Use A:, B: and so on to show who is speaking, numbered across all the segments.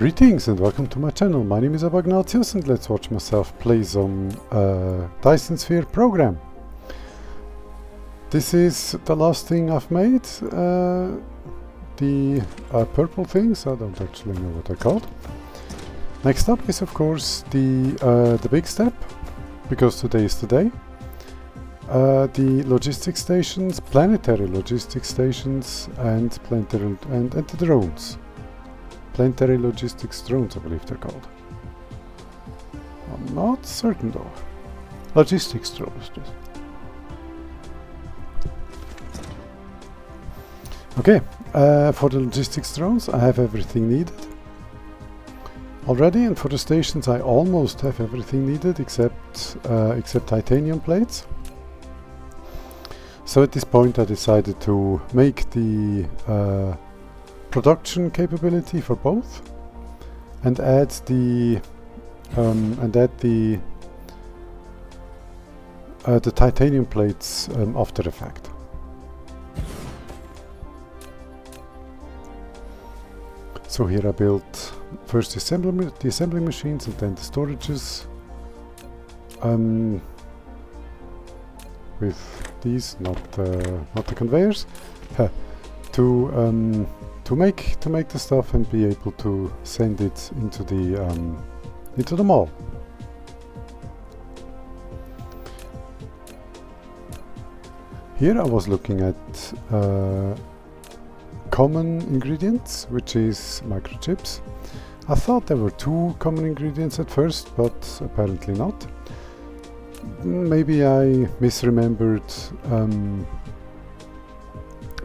A: Greetings and welcome to my channel. My name is Ignatius and let's watch myself play some Dyson Sphere program. This is the last thing I've made. The purple things, I don't actually know what they're called. Next up is of course the big step, because today is the day. The logistics stations, planetary logistics stations, and planetary and the drones. Planetary logistics drones, I believe they're called. I'm not certain though. Logistics drones. Okay, for the logistics drones I have everything needed already, and for the stations I almost have everything needed except titanium plates. So at this point I decided to make the production capability for both and add the titanium plates after the fact. So here I built first the assembly machines and then the storages with these, not the conveyors, to make the stuff and be able to send it into the mall. Here I was looking at common ingredients, which is microchips. I thought there were two common ingredients at first, but apparently not. Maybe I misremembered.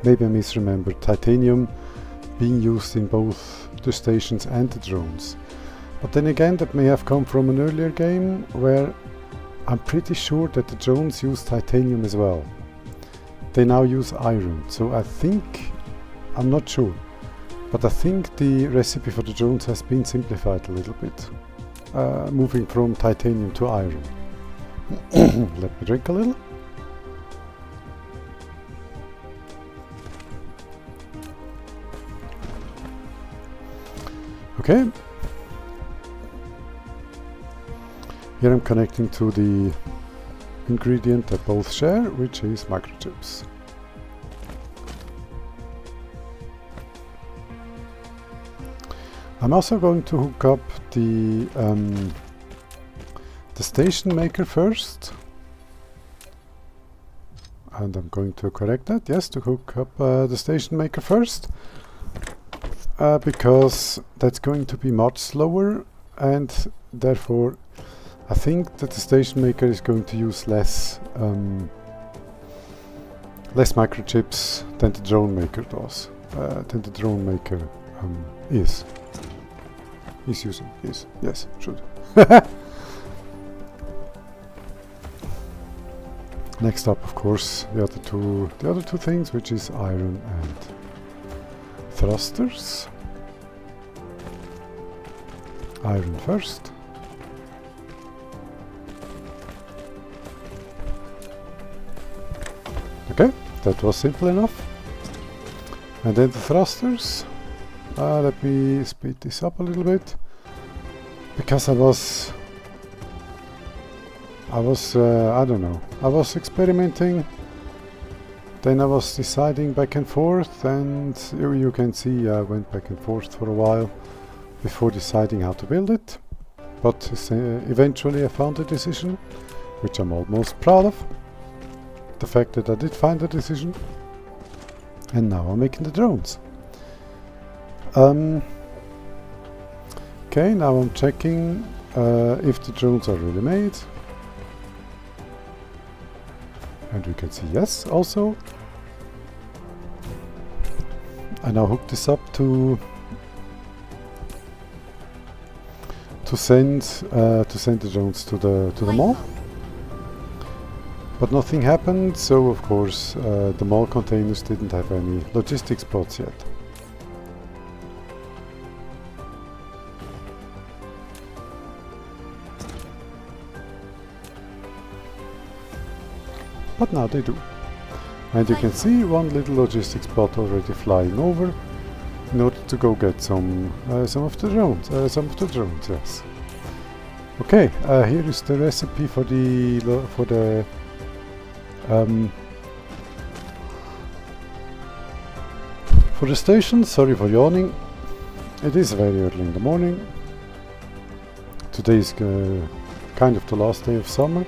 A: Maybe I misremembered titanium being used in both the stations and the drones. But then again, that may have come from an earlier game where I'm pretty sure that the drones use titanium as well. They now use iron, so I think, I'm not sure, but I think the recipe for the drones has been simplified a little bit, moving from titanium to iron. Let me drink a little. Okay, here I'm connecting to the ingredient that both share, which is microchips. I'm also going to hook up the station maker first, and I'm going to correct that, yes, to hook up the station maker first. Because that's going to be much slower, and therefore I think that the station maker is going to use less microchips than the drone maker does. Than the drone maker is using. Yes, should. Next up, of course, the other two things, which is iron and thrusters. Iron first. Okay, that was simple enough. And then the thrusters. Let me speed this up a little bit, because I don't know, I was experimenting. Then I was deciding back and forth, and you can see I went back and forth for a while before deciding how to build it. But eventually I found a decision, which I'm almost proud of. The fact that I did find a decision. And now I'm making the drones. Okay, now I'm checking if the drones are really made. And we can see yes also. I now hook this up to send the drones to the mall. But nothing happened, so of course the mall containers didn't have any logistics spots yet. But now they do. And you can see one little logistics spot already flying over. in order to go get some of the drones. Yes. Okay, here is the recipe for the station. Sorry for yawning. It is very early in the morning. Today is kind of the last day of summer.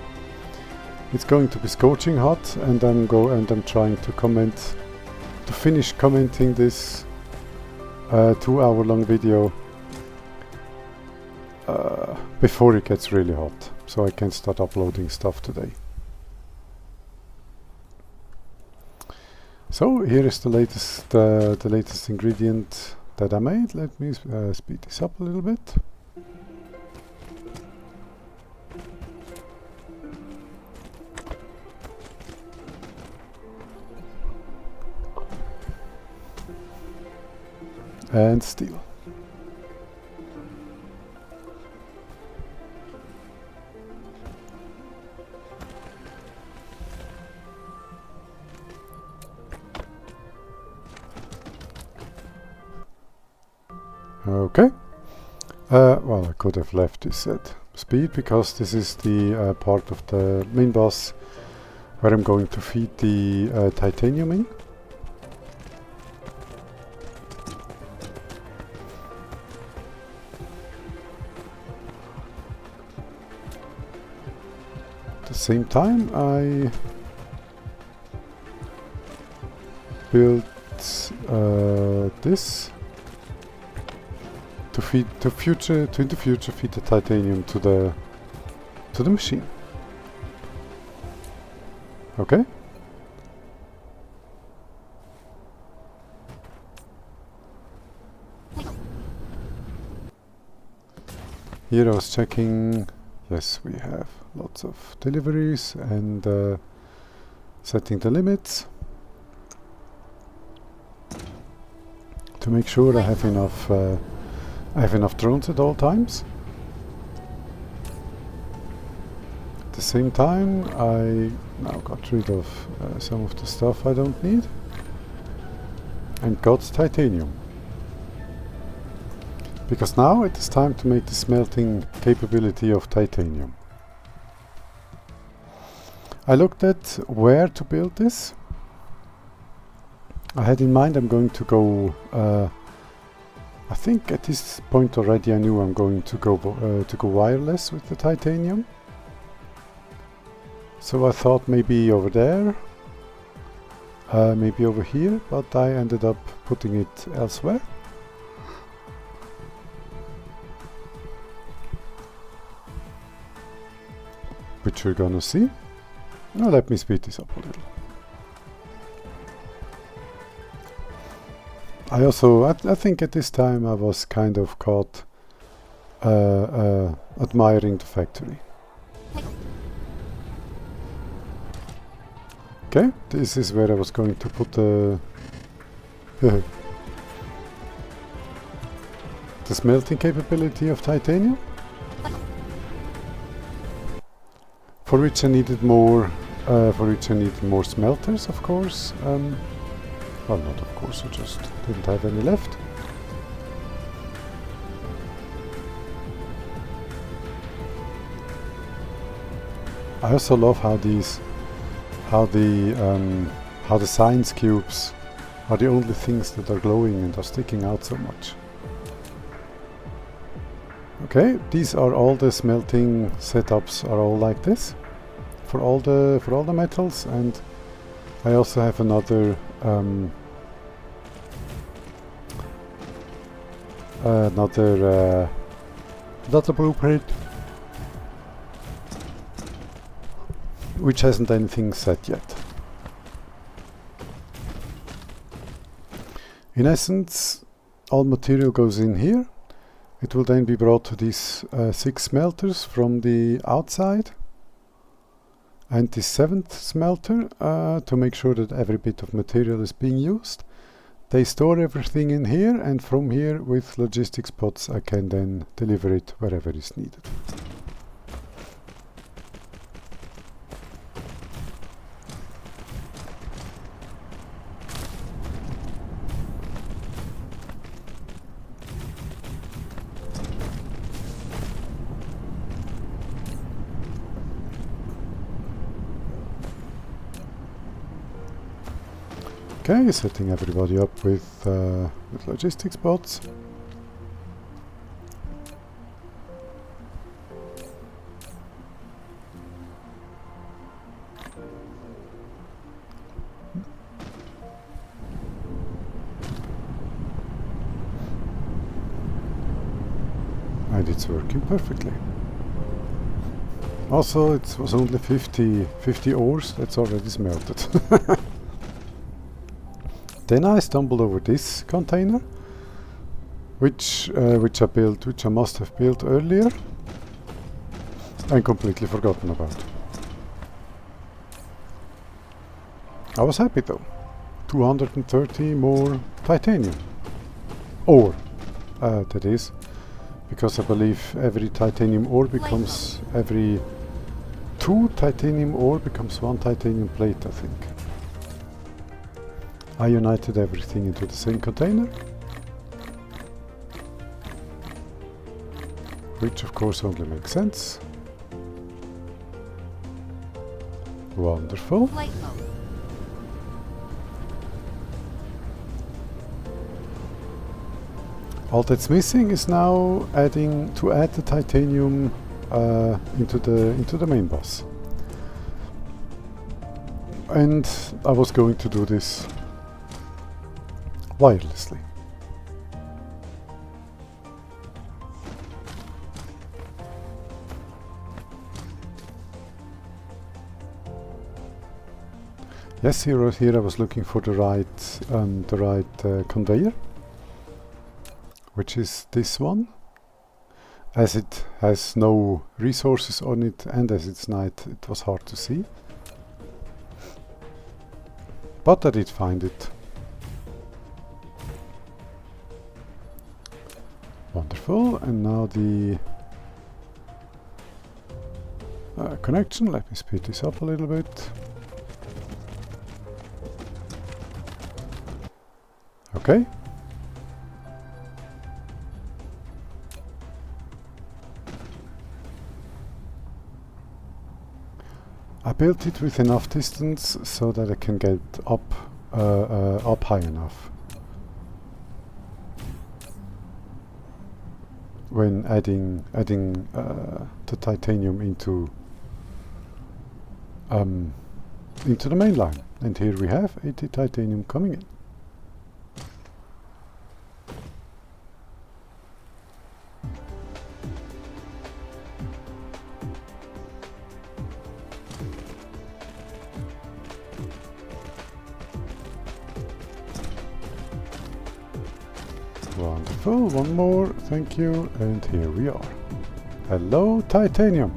A: It's going to be scorching hot, and I'm trying to finish commenting this 2-hour-long video before it gets really hot, so I can start uploading stuff today. So here is the latest ingredient that I made. Let me speed this up a little bit. And steel. Okay. Well, I could have left this at speed because this is the part of the main boss where I'm going to feed the titanium in. At the same time, I built this to in the future feed the titanium to the machine. Okay. Here I was checking. Yes, we have lots of deliveries and setting the limits to make sure I have enough drones at all times. At the same time, I now got rid of some of the stuff I don't need and got titanium. Because now it is time to make the smelting capability of titanium. I looked at where to build this. I had in mind I'm going to go I think at this point already I knew I'm going to go wireless with the titanium. So I thought maybe over there, maybe over here, but I ended up putting it elsewhere. Which you're gonna see. Now let me speed this up a little. I think at this time I was kind of caught admiring the factory. Okay, this is where I was going to put the smelting capability of titanium, for which I needed more smelters, of course. Well, not of course, I just didn't have any left. I also love how the science cubes are the only things that are glowing and are sticking out so much. Okay, these are all the smelting setups are all like this for all the metals, and I also have another blueprint which hasn't anything set yet. In essence, all material goes in here. It will then be brought to these 6 smelters from the outside, and the 7th smelter to make sure that every bit of material is being used. They store everything in here, and from here with logistics pods I can then deliver it wherever is needed. Okay, setting everybody up with logistics bots. And it's working perfectly. Also, it was only 50 ores, that's already smelted. Then I stumbled over this container, which I must have built earlier and completely forgotten about. I was happy though. 230 more titanium ore, that is. Because I believe every titanium ore becomes, every 2 titanium ore becomes 1 titanium plate, I think. I united everything into the same container, which of course only makes sense. Wonderful. All that's missing is now add the titanium into the main bus. And I was going to do this wirelessly. Yes, here I was looking for the right conveyor, which is this one. As it has no resources on it and as it's night, it was hard to see. But I did find it. Wonderful, and now the connection. Let me speed this up a little bit. Okay. I built it with enough distance so that I can get up high enough. When adding the titanium into the main line. And here we have 80 titanium coming in. Wonderful, one more, thank you, and here we are. Hello, titanium!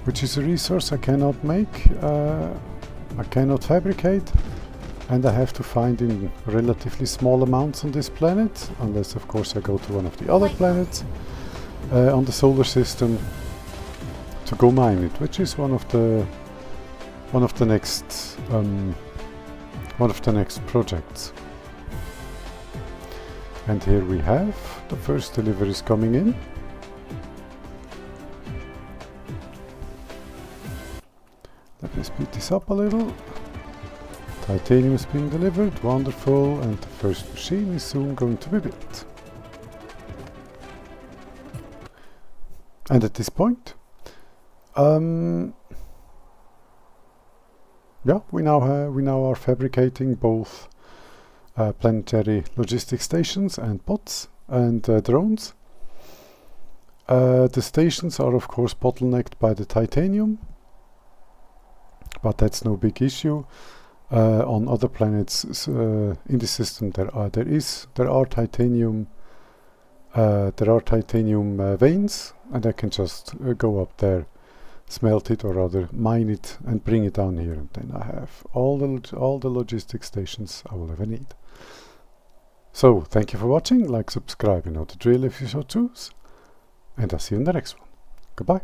A: Which is a resource I cannot make, I cannot fabricate, and I have to find in relatively small amounts on this planet, unless of course I go to one of the other planets on the solar system to go mine it, which is one of the next projects. And here we have the first deliveries coming in. Let me speed this up a little. Titanium is being delivered, wonderful, and the first machine is soon going to be built. And at this point, yeah, we now are fabricating both planetary logistics stations and bots and drones. The stations are of course bottlenecked by the titanium, but that's no big issue. On other planets in the system, there are titanium veins, and I can just go up there, smelt it, or rather mine it and bring it down here, and then I have all the logistics stations I will ever need. So thank you for watching, like, subscribe, you know the drill if you so choose, and I'll see you in the next one. Goodbye.